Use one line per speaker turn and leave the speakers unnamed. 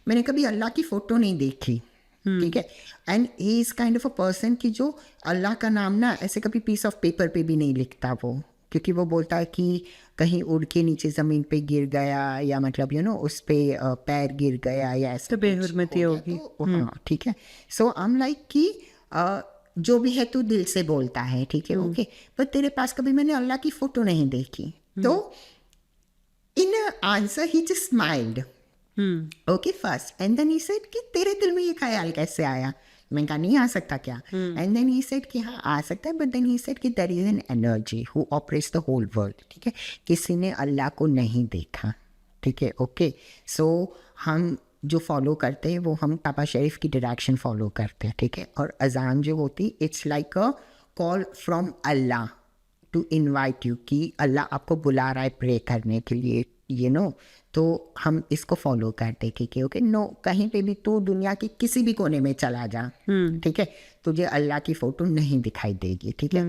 मैंने कभी अल्लाह की फ़ोटो नहीं देखी, ठीक है। And he is kind of a person कि जो अल्लाह का नाम ना ऐसे कभी पीस ऑफ पेपर पे भी नहीं लिखता वो, क्योंकि वो बोलता है कि कहीं उड़ के नीचे ज़मीन पे गिर गया, या मतलब उस पे पैर गिर गया या ऐसा
तो
कुछ
बेहुरमती
हो गया
होगी।
तो हाँ, ठीक है। सो आई एम लाइक कि जो भी है तू दिल से बोलता है, ठीक है, ओके। पर तेरे पास कभी मैंने अल्लाह की फ़ोटो नहीं देखी। तो in answer he just smiled, okay first, and then he said कि तेरे दिल में ये ख्याल कैसे आया। मैंने कहा नहीं आ सकता क्या, एंड देन ही सेड कि हाँ आ सकता है, बट देन ही सेड कि there is an energy who operates the whole world, ठीक है। किसी ने अल्लाह को नहीं देखा, ठीक है, ओके। सो हम जो फॉलो करते हैं वो हम पापा शरीफ की डायरेक्शन फॉलो करते हैं, ठीक है। और अजान जो होती it's like a call from Allah to invite you कि अल्लाह आपको बुला रहा है प्रे करने के लिए, तो हम इसको फॉलो करते कि ओके नो, कहीं पे भी तू दुनिया की किसी भी कोने में चला जा, ठीक है, तुझे अल्लाह की फ़ोटो नहीं दिखाई देगी, ठीक है।